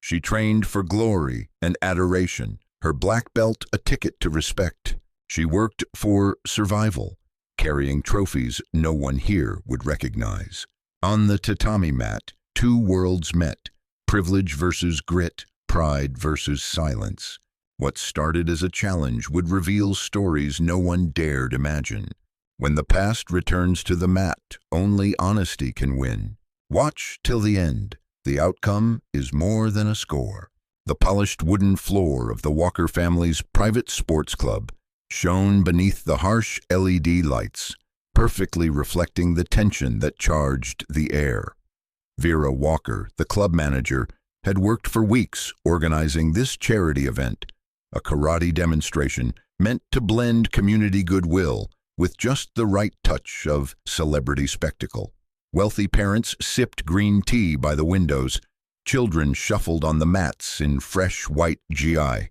She trained for glory and adoration, her black belt a ticket to respect. She worked for survival, carrying trophies no one here would recognize. On the tatami mat, two worlds met, privilege versus grit, pride versus silence. What started as a challenge would reveal stories no one dared imagine. When the past returns to the mat, only honesty can win. Watch till the end. The outcome is more than a score. The polished wooden floor of the Walker family's private sports club shone beneath the harsh LED lights, perfectly reflecting the tension that charged the air. Vera Walker, the club manager, had worked for weeks organizing this charity event, a karate demonstration meant to blend community goodwill with just the right touch of celebrity spectacle. Wealthy parents sipped green tea by the windows. Children shuffled on the mats in fresh white GI.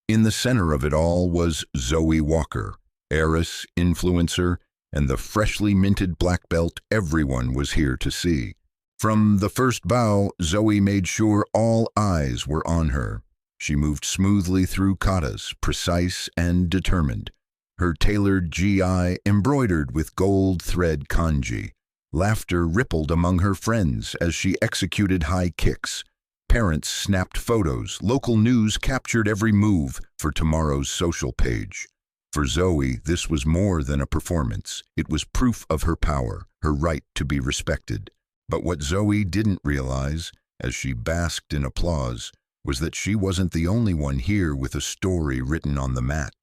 In the center of it all was Zoe Walker, heiress, influencer, and the freshly minted black belt everyone was here to see. From the first bow, Zoe made sure all eyes were on her. She moved smoothly through katas, precise and determined, her tailored GI embroidered with gold thread kanji. Laughter rippled among her friends as she executed high kicks. Parents snapped photos, local news captured every move for tomorrow's social page. For Zoe, this was more than a performance. It was proof of her power, her right to be respected. But what Zoe didn't realize, as she basked in applause, was that she wasn't the only one here with a story written on the mat.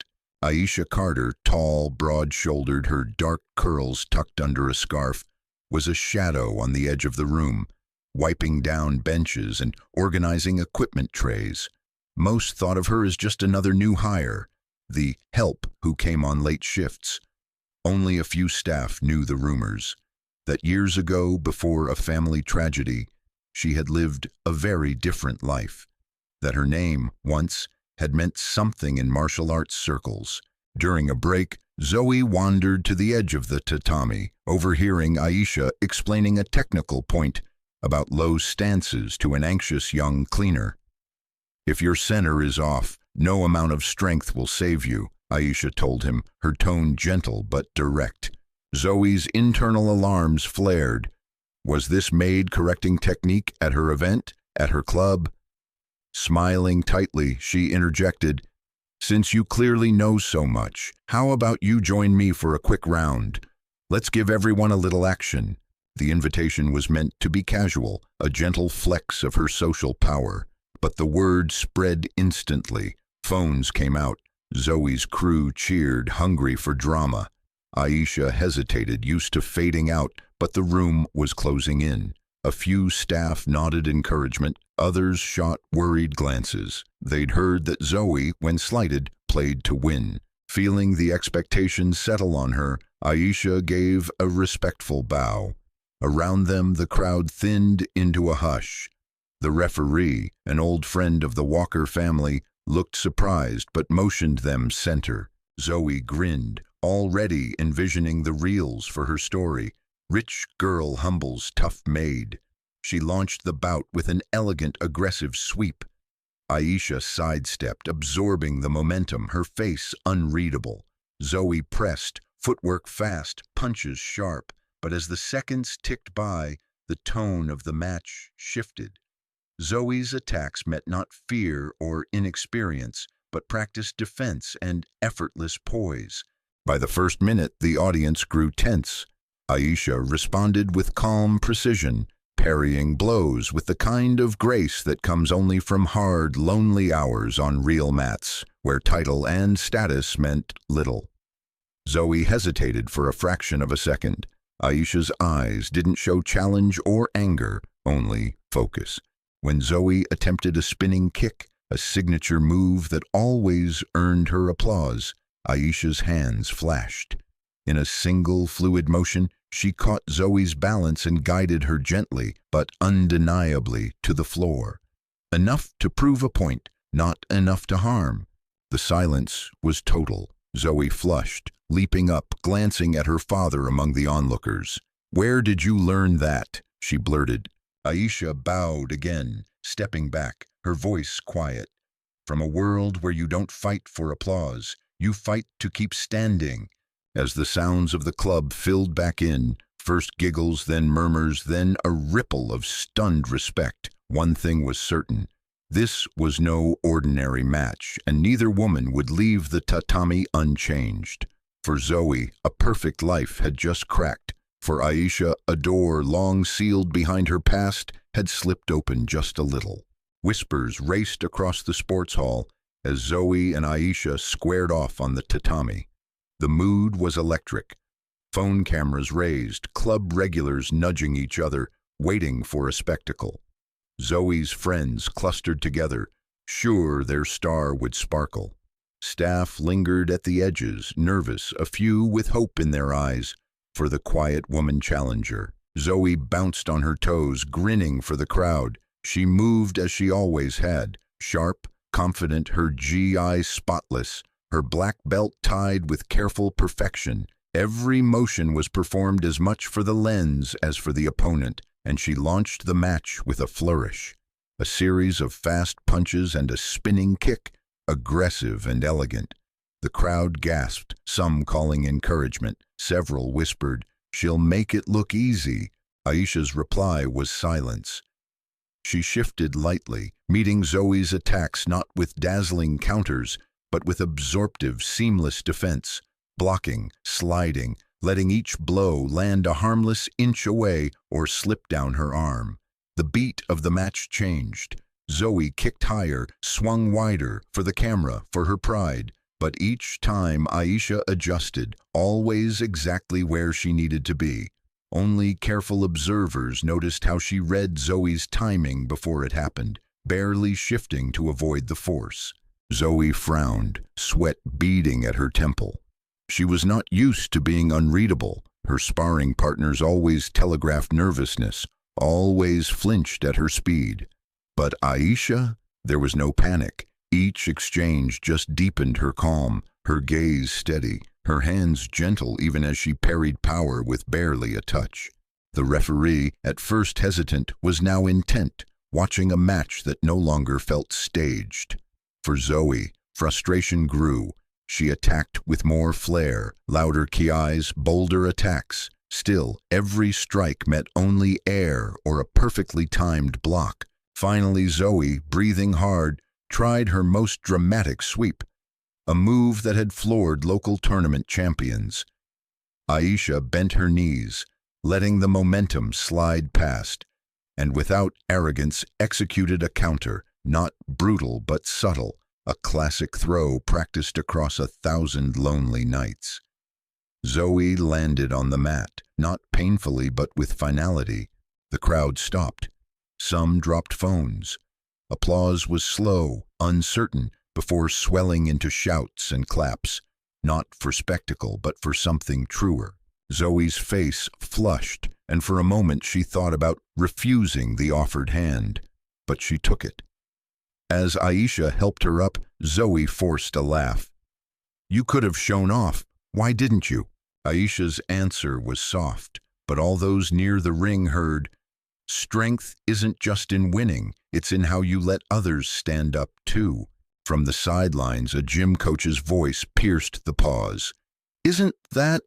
Aisha Carter, tall, broad-shouldered, her dark curls tucked under a scarf, was a shadow on the edge of the room, wiping down benches and organizing equipment trays. Most thought of her as just another new hire, the help who came on late shifts. Only a few staff knew the rumors, that years ago, before a family tragedy, she had lived a very different life, that her name, once, had meant something in martial arts circles. During a break, Zoe wandered to the edge of the tatami, overhearing Aisha explaining a technical point about low stances to an anxious young cleaner. "If your center is off, no amount of strength will save you," Aisha told him, her tone gentle but direct. Zoe's internal alarms flared. Was this maid correcting technique at her event, at her club? Smiling tightly, she interjected, "Since you clearly know so much, how about you join me for a quick round? Let's give everyone a little action." The invitation was meant to be casual, a gentle flex of her social power. But the word spread instantly. Phones came out. Zoe's crew cheered, hungry for drama. Aisha hesitated, used to fading out, but the room was closing in. A few staff nodded encouragement, others shot worried glances. They'd heard that Zoe, when slighted, played to win. Feeling the expectations settle on her, Aisha gave a respectful bow. Around them, the crowd thinned into a hush. The referee, an old friend of the Walker family, looked surprised but motioned them center. Zoe grinned, already envisioning the reels for her story. Rich girl humbles tough maid. She launched the bout with an elegant, aggressive sweep. Aisha sidestepped, absorbing the momentum, her face unreadable. Zoe pressed, footwork fast, punches sharp. But as the seconds ticked by, the tone of the match shifted. Zoe's attacks met not fear or inexperience, but practiced defense and effortless poise. By the first minute, the audience grew tense. Aisha responded with calm precision, parrying blows with the kind of grace that comes only from hard, lonely hours on real mats, where title and status meant little. Zoe hesitated for a fraction of a second. Aisha's eyes didn't show challenge or anger, only focus. When Zoe attempted a spinning kick, a signature move that always earned her applause, Aisha's hands flashed. In a single fluid motion, she caught Zoe's balance and guided her gently, but undeniably, to the floor. Enough to prove a point, not enough to harm. The silence was total. Zoe flushed, leaping up, glancing at her father among the onlookers. "Where did you learn that?" she blurted. Aisha bowed again, stepping back, her voice quiet. From a world where you don't fight for applause, you fight to keep standing. As the sounds of the club filled back in, first giggles, then murmurs, then a ripple of stunned respect, one thing was certain. This was no ordinary match, and neither woman would leave the tatami unchanged. For Zoe, a perfect life had just cracked. For Aisha, a door long sealed behind her past had slipped open just a little. Whispers raced across the sports hall as Zoe and Aisha squared off on the tatami. The mood was electric. Phone cameras raised, club regulars nudging each other, waiting for a spectacle. Zoe's friends clustered together, sure their star would sparkle. Staff lingered at the edges, nervous, a few with hope in their eyes, for the quiet woman challenger. Zoe bounced on her toes, grinning for the crowd. She moved as she always had, sharp, confident, her GI spotless, her black belt tied with careful perfection. Every motion was performed as much for the lens as for the opponent, and she launched the match with a flourish. A series of fast punches and a spinning kick, aggressive and elegant. The crowd gasped, some calling encouragement. Several whispered, "She'll make it look easy." Aisha's reply was silence. She shifted lightly, meeting Zoe's attacks not with dazzling counters, but with absorptive, seamless defense, blocking, sliding, letting each blow land a harmless inch away or slip down her arm. The beat of the match changed. Zoe kicked higher, swung wider, for the camera, for her pride, but each time Aisha adjusted, always exactly where she needed to be. Only careful observers noticed how she read Zoe's timing before it happened, barely shifting to avoid the force. Zoe frowned, sweat beading at her temple. She was not used to being unreadable. Her sparring partners always telegraphed nervousness, always flinched at her speed. But Aisha, there was no panic. Each exchange just deepened her calm, her gaze steady, her hands gentle even as she parried power with barely a touch. The referee, at first hesitant, was now intent, watching a match that no longer felt staged. For Zoe, frustration grew. She attacked with more flair, louder kiais, bolder attacks. Still, every strike met only air or a perfectly timed block. Finally, Zoe, breathing hard, tried her most dramatic sweep, a move that had floored local tournament champions. Aisha bent her knees, letting the momentum slide past, and without arrogance executed a counter, not brutal but subtle, a classic throw practiced across 1,000 lonely nights. Zoe landed on the mat, not painfully but with finality. The crowd stopped. Some dropped phones. Applause was slow, uncertain, before swelling into shouts and claps, not for spectacle but for something truer. Zoe's face flushed, and for a moment she thought about refusing the offered hand, but she took it. As Aisha helped her up, Zoe forced a laugh. "You could have shown off. Why didn't you?" Aisha's answer was soft, but all those near the ring heard, "Strength isn't just in winning, it's in how you let others stand up too." From the sidelines, a gym coach's voice pierced the pause. "Isn't that—"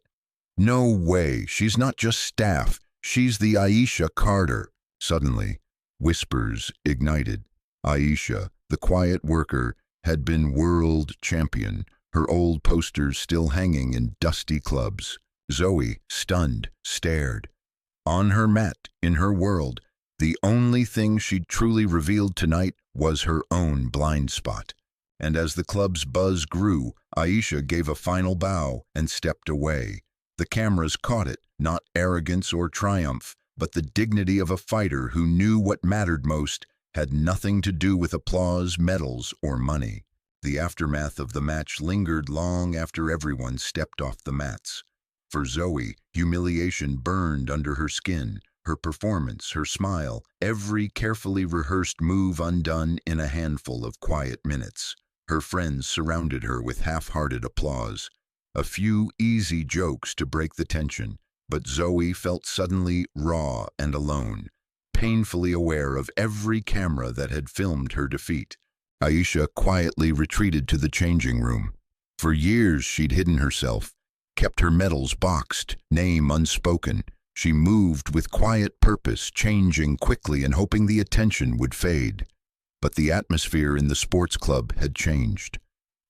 "No way, she's not just staff, she's the Aisha Carter." Suddenly, whispers ignited. Aisha, the quiet worker, had been world champion, her old posters still hanging in dusty clubs. Zoe, stunned, stared. On her mat, in her world, the only thing she'd truly revealed tonight was her own blind spot. And as the club's buzz grew, Aisha gave a final bow and stepped away. The cameras caught it, not arrogance or triumph, but the dignity of a fighter who knew what mattered most, had nothing to do with applause, medals, or money. The aftermath of the match lingered long after everyone stepped off the mats. For Zoe, humiliation burned under her skin, her performance, her smile, every carefully rehearsed move undone in a handful of quiet minutes. Her friends surrounded her with half-hearted applause. A few easy jokes to break the tension, but Zoe felt suddenly raw and alone. painfully aware of every camera that had filmed her defeat. Aisha quietly retreated to the changing room. For years she'd hidden herself, kept her medals boxed, name unspoken. She moved with quiet purpose, changing quickly and hoping the attention would fade. But the atmosphere in the sports club had changed.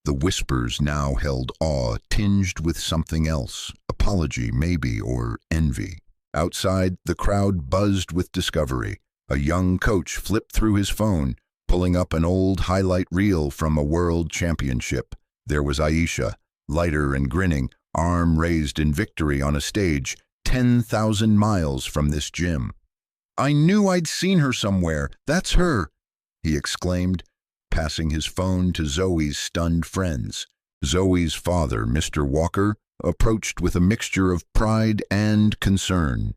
The whispers now held awe, tinged with something else, apology maybe, or envy. Outside, the crowd buzzed with discovery. A young coach flipped through his phone, pulling up an old highlight reel from a world championship. There was Aisha, lighter and grinning, arm raised in victory on a stage 10,000 miles from this gym. "I knew I'd seen her somewhere. That's her," he exclaimed, passing his phone to Zoe's stunned friends. Zoe's father, Mr. Walker, approached with a mixture of pride and concern.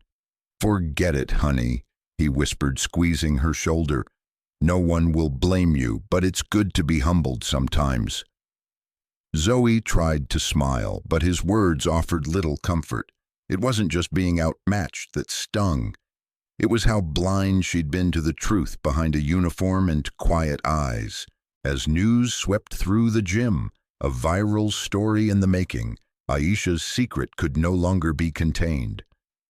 "Forget it, honey," he whispered, squeezing her shoulder. "No one will blame you, but it's good to be humbled sometimes." Zoe tried to smile, but his words offered little comfort. It wasn't just being outmatched that stung. It was how blind she'd been to the truth behind a uniform and quiet eyes. As news swept through the gym, a viral story in the making, Aisha's secret could no longer be contained.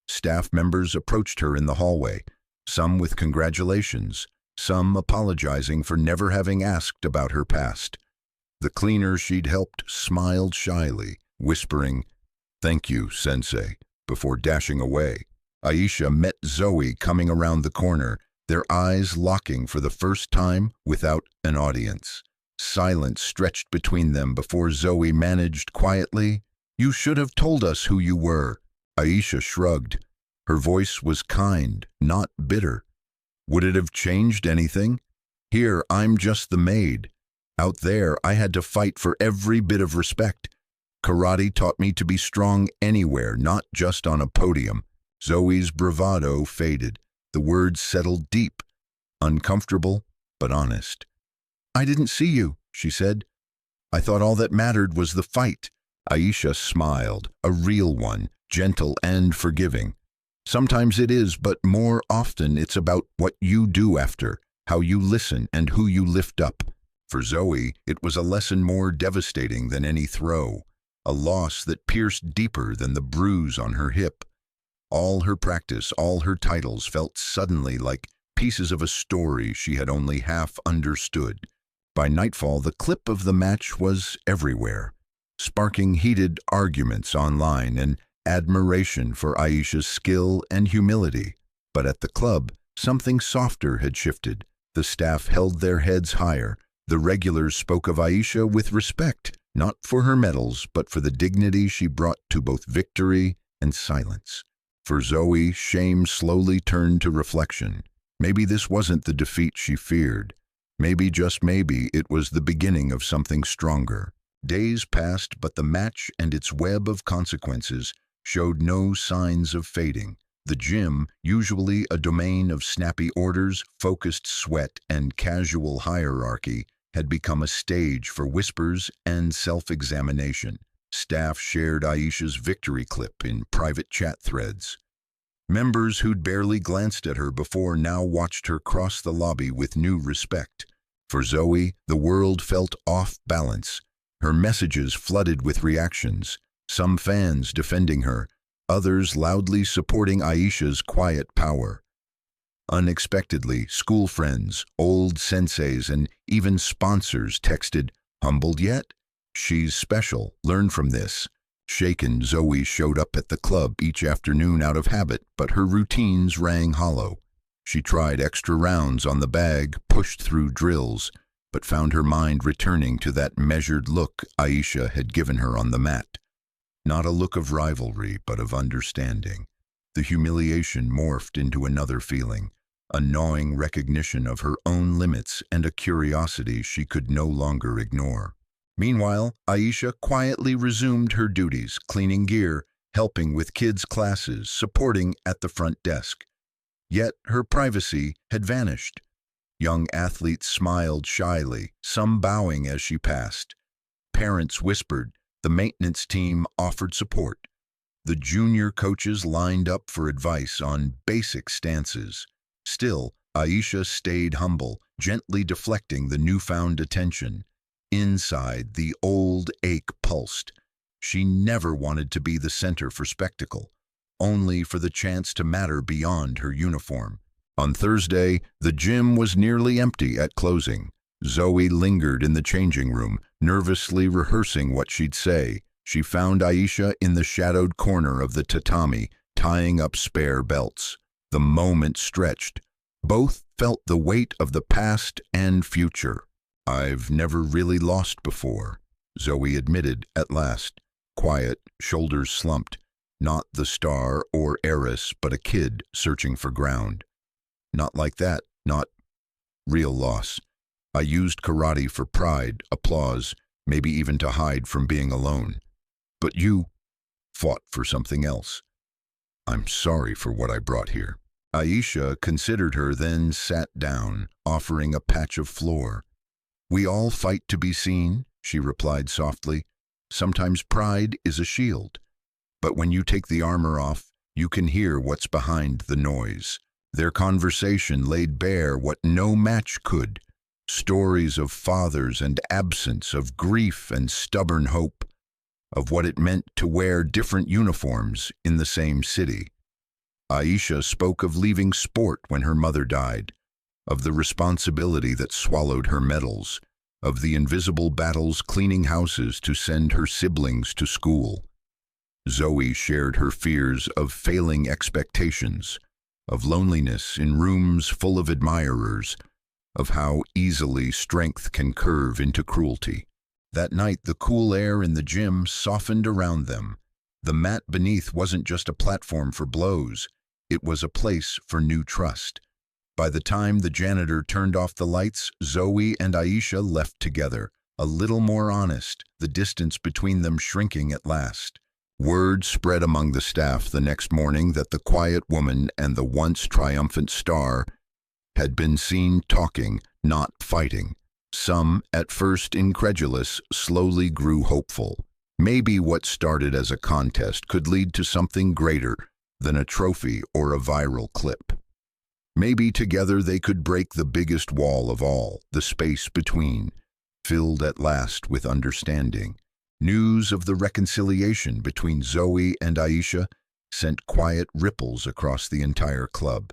Staff members approached her in the hallway, some with congratulations, some apologizing for never having asked about her past. The cleaner she'd helped smiled shyly, whispering, "Thank you, Sensei," before dashing away. Aisha met Zoe coming around the corner, their eyes locking for the first time without an audience. Silence stretched between them before Zoe managed quietly, "You should have told us who you were." Aisha shrugged. Her voice was kind, not bitter. "Would it have changed anything? Here, I'm just the maid. Out there, I had to fight for every bit of respect. Karate taught me to be strong anywhere, not just on a podium." Zoe's bravado faded. The words settled deep, uncomfortable but honest. "I didn't see you," she said. "I thought all that mattered was the fight." Aisha smiled, a real one, gentle and forgiving. "Sometimes it is, but more often it's about what you do after, how you listen and who you lift up." For Zoe, it was a lesson more devastating than any throw, a loss that pierced deeper than the bruise on her hip. All her practice, all her titles felt suddenly like pieces of a story she had only half understood. By nightfall, the clip of the match was everywhere, sparking heated arguments online and admiration for Aisha's skill and humility. But at the club, something softer had shifted. The staff held their heads higher. The regulars spoke of Aisha with respect, not for her medals, but for the dignity she brought to both victory and silence. For Zoe, shame slowly turned to reflection. Maybe this wasn't the defeat she feared. Maybe, just maybe, it was the beginning of something stronger. Days passed, but the match and its web of consequences showed no signs of fading. The gym, usually a domain of snappy orders, focused sweat, and casual hierarchy, had become a stage for whispers and self-examination. Staff shared Aisha's victory clip in private chat threads. Members who'd barely glanced at her before now watched her cross the lobby with new respect. For Zoe, the world felt off balance. Her messages flooded with reactions, some fans defending her, others loudly supporting Aisha's quiet power. Unexpectedly, school friends, old senseis, and even sponsors texted, "Humbled yet? She's special. Learn from this." Shaken, Zoe showed up at the club each afternoon out of habit, but her routines rang hollow. She tried extra rounds on the bag, pushed through drills, but found her mind returning to that measured look Aisha had given her on the mat. Not a look of rivalry, but of understanding. The humiliation morphed into another feeling, a gnawing recognition of her own limits and a curiosity she could no longer ignore. Meanwhile, Aisha quietly resumed her duties, cleaning gear, helping with kids' classes, supporting at the front desk. Yet her privacy had vanished. Young athletes smiled shyly, some bowing as she passed. Parents whispered, the maintenance team offered support. The junior coaches lined up for advice on basic stances. Still, Aisha stayed humble, gently deflecting the newfound attention. Inside, the old ache pulsed. She never wanted to be the center for spectacle, only for the chance to matter beyond her uniform. On Thursday, the gym was nearly empty at closing. Zoe lingered in the changing room, nervously rehearsing what she'd say. She found Aisha in the shadowed corner of the tatami, tying up spare belts. The moment stretched. Both felt the weight of the past and future. "I've never really lost before," Zoe admitted at last. Quiet, shoulders slumped. Not the star or heiress, but a kid searching for ground. "Not like that, not real loss. I used karate for pride, applause, maybe even to hide from being alone. But you fought for something else. I'm sorry for what I brought here." Aisha considered her, then sat down, offering a patch of floor. "We all fight to be seen," she replied softly. "Sometimes pride is a shield. But when you take the armor off, you can hear what's behind the noise." Their conversation laid bare what no match could. Stories of fathers and absence, of grief and stubborn hope, of what it meant to wear different uniforms in the same city. Aisha spoke of leaving sport when her mother died, of the responsibility that swallowed her medals, of the invisible battles cleaning houses to send her siblings to school. Zoe shared her fears of failing expectations, of loneliness in rooms full of admirers, of how easily strength can curve into cruelty. That night, the cool air in the gym softened around them. The mat beneath wasn't just a platform for blows, it was a place for new trust. By the time the janitor turned off the lights, Zoe and Aisha left together, a little more honest, the distance between them shrinking at last. Word spread among the staff the next morning that the quiet woman and the once triumphant star had been seen talking, not fighting. Some, at first incredulous, slowly grew hopeful. Maybe what started as a contest could lead to something greater than a trophy or a viral clip. Maybe together they could break the biggest wall of all, the space between, filled at last with understanding. News of the reconciliation between Zoe and Aisha sent quiet ripples across the entire club.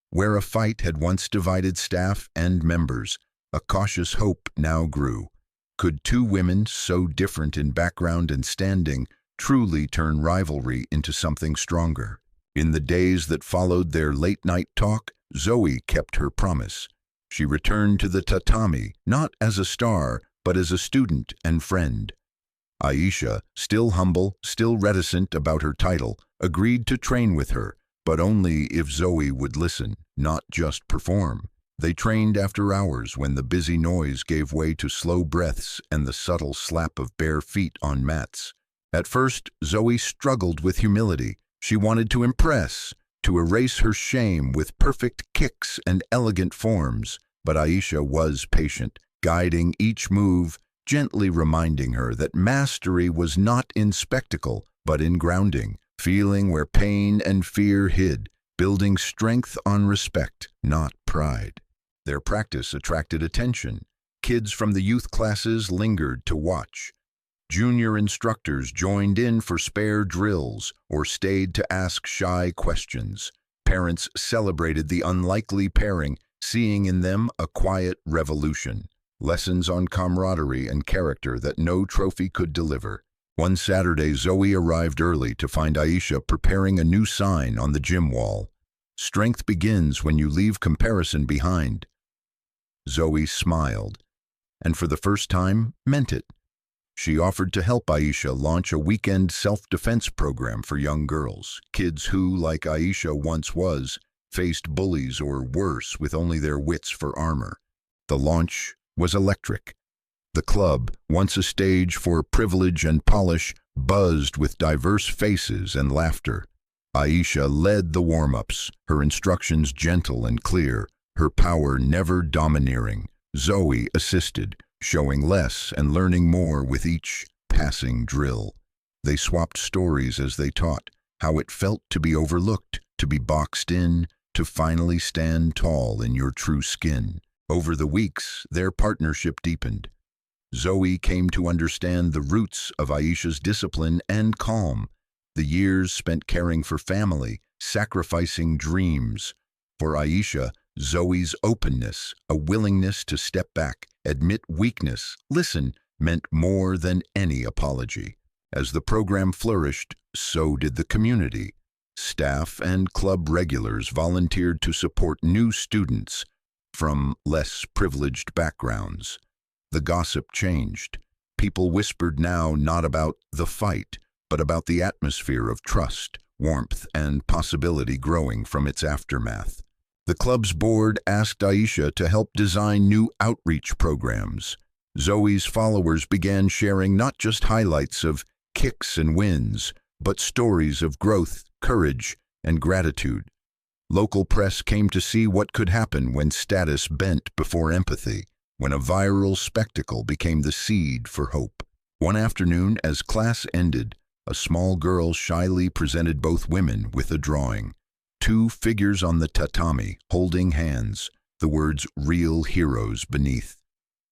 Where a fight had once divided staff and members, a cautious hope now grew. Could two women so different in background and standing truly turn rivalry into something stronger? In the days that followed their late-night talk, Zoe kept her promise. She returned to the tatami, not as a star, but as a student and friend. Aisha, still humble, still reticent about her title, agreed to train with her, but only if Zoe would listen, not just perform. They trained after hours when the busy noise gave way to slow breaths and the subtle slap of bare feet on mats. At first, Zoe struggled with humility. She wanted to impress, to erase her shame with perfect kicks and elegant forms. But Aisha was patient, guiding each move, gently reminding her that mastery was not in spectacle, but in grounding, feeling where pain and fear hid, building strength on respect, not pride. Their practice attracted attention. Kids from the youth classes lingered to watch. Junior instructors joined in for spare drills or stayed to ask shy questions. Parents celebrated the unlikely pairing, seeing in them a quiet revolution. Lessons on camaraderie and character that no trophy could deliver. One Saturday, Zoe arrived early to find Aisha preparing a new sign on the gym wall. "Strength begins when you leave comparison behind." Zoe smiled, and for the first time, meant it. She offered to help Aisha launch a weekend self-defense program for young girls, kids who, like Aisha once was, faced bullies or worse with only their wits for armor. The launch was electric. The club, once a stage for privilege and polish, buzzed with diverse faces and laughter. Aisha led the warm-ups, her instructions gentle and clear, her power never domineering. Zoe assisted, showing less and learning more with each passing drill. They swapped stories as they taught, how it felt to be overlooked, to be boxed in, to finally stand tall in your true skin. Over the weeks, their partnership deepened. Zoe came to understand the roots of Aisha's discipline and calm, the years spent caring for family, sacrificing dreams. For Aisha, Zoe's openness, a willingness to step back, admit weakness, listen, meant more than any apology. As the program flourished, so did the community. Staff and club regulars volunteered to support new students from less privileged backgrounds. The gossip changed. People whispered now not about the fight, but about the atmosphere of trust, warmth, and possibility growing from its aftermath. The club's board asked Aisha to help design new outreach programs. Zoe's followers began sharing not just highlights of kicks and wins, but stories of growth, courage, and gratitude. Local press came to see what could happen when status bent before empathy, when a viral spectacle became the seed for hope. One afternoon, as class ended, a small girl shyly presented both women with a drawing. Two figures on the tatami, holding hands, the words "real heroes" beneath.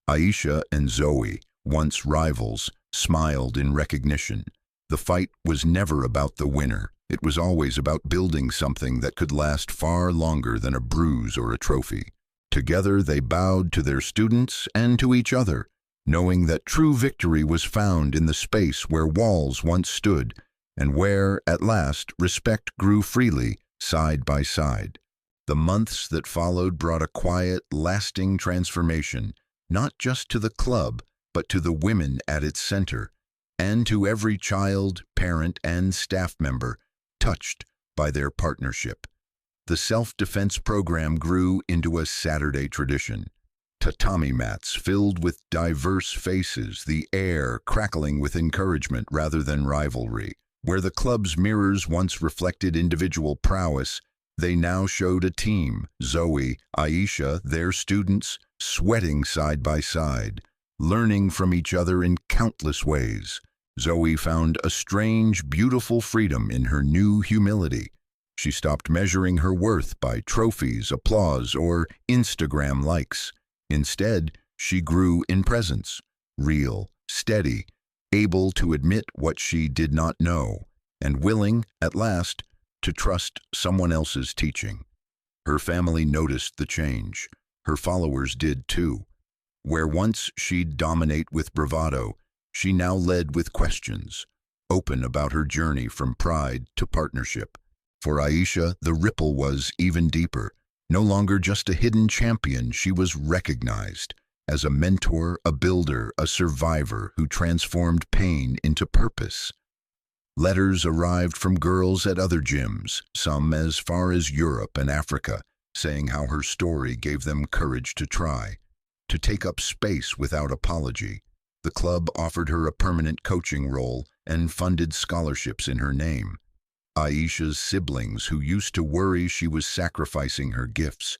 Aisha and Zoe, once rivals, smiled in recognition. The fight was never about the winner. It was always about building something that could last far longer than a bruise or a trophy. Together they bowed to their students and to each other, knowing that true victory was found in the space where walls once stood, and where, at last, respect grew freely, side by side. The months that followed brought a quiet, lasting transformation, not just to the club, but to the women at its center, and to every child, parent, and staff member touched by their partnership. The self-defense program grew into a Saturday tradition. Tatami mats filled with diverse faces, the air crackling with encouragement rather than rivalry. Where the club's mirrors once reflected individual prowess, they now showed a team, Zoe, Aisha, their students, sweating side by side, learning from each other in countless ways. Zoe found a strange, beautiful freedom in her new humility. She stopped measuring her worth by trophies, applause, or Instagram likes. Instead, she grew in presence, real, steady, able to admit what she did not know, and willing, at last, to trust someone else's teaching. Her family noticed the change. Her followers did too. Where once she'd dominate with bravado, she now led with questions, open about her journey from pride to partnership. For Aisha, the ripple was even deeper. No longer just a hidden champion, she was recognized as a mentor, a builder, a survivor who transformed pain into purpose. Letters arrived from girls at other gyms, some as far as Europe and Africa, saying how her story gave them courage to try, to take up space without apology. The club offered her a permanent coaching role and funded scholarships in her name. Aisha's siblings, who used to worry she was sacrificing her gifts,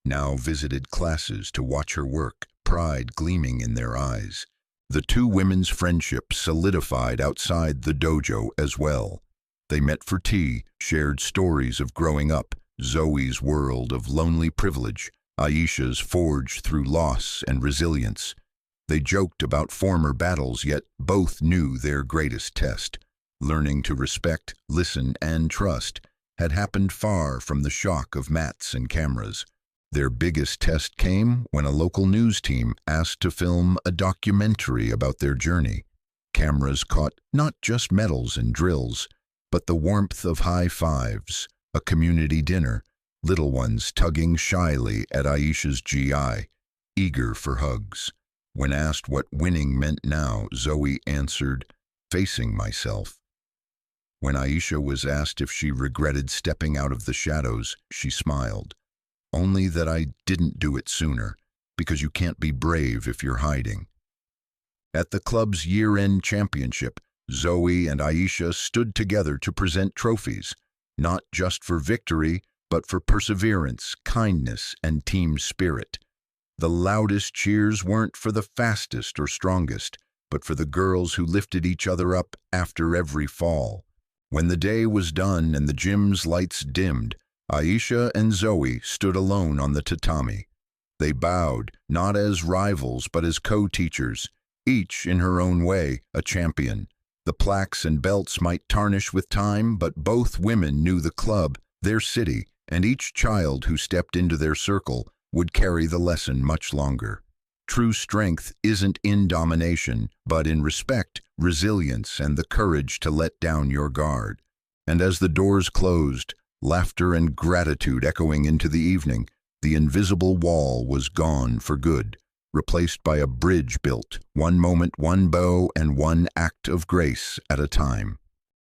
now visited classes to watch her work, pride gleaming in their eyes. The two women's friendship solidified outside the dojo as well. They met for tea, shared stories of growing up, Zoe's world of lonely privilege, Aisha's forged through loss and resilience. They joked about former battles, yet both knew their greatest test. Learning to respect, listen, and trust had happened far from the shock of mats and cameras. Their biggest test came when a local news team asked to film a documentary about their journey. Cameras caught not just medals and drills, but the warmth of high fives, a community dinner, little ones tugging shyly at Aisha's GI, eager for hugs. When asked what winning meant now, Zoe answered, "Facing myself." When Aisha was asked if she regretted stepping out of the shadows, she smiled. "Only that I didn't do it sooner, because you can't be brave if you're hiding." At the club's year-end championship, Zoe and Aisha stood together to present trophies, not just for victory, but for perseverance, kindness, and team spirit. The loudest cheers weren't for the fastest or strongest, but for the girls who lifted each other up after every fall. When the day was done and the gym's lights dimmed, Aisha and Zoe stood alone on the tatami. They bowed, not as rivals but as co-teachers, each in her own way a champion. The plaques and belts might tarnish with time, but both women knew the club, their city, and each child who stepped into their circle would carry the lesson much longer. True strength isn't in domination, but in respect, resilience, and the courage to let down your guard. And as the doors closed, laughter and gratitude echoing into the evening, the invisible wall was gone for good, replaced by a bridge built, one moment, one bow, and one act of grace at a time.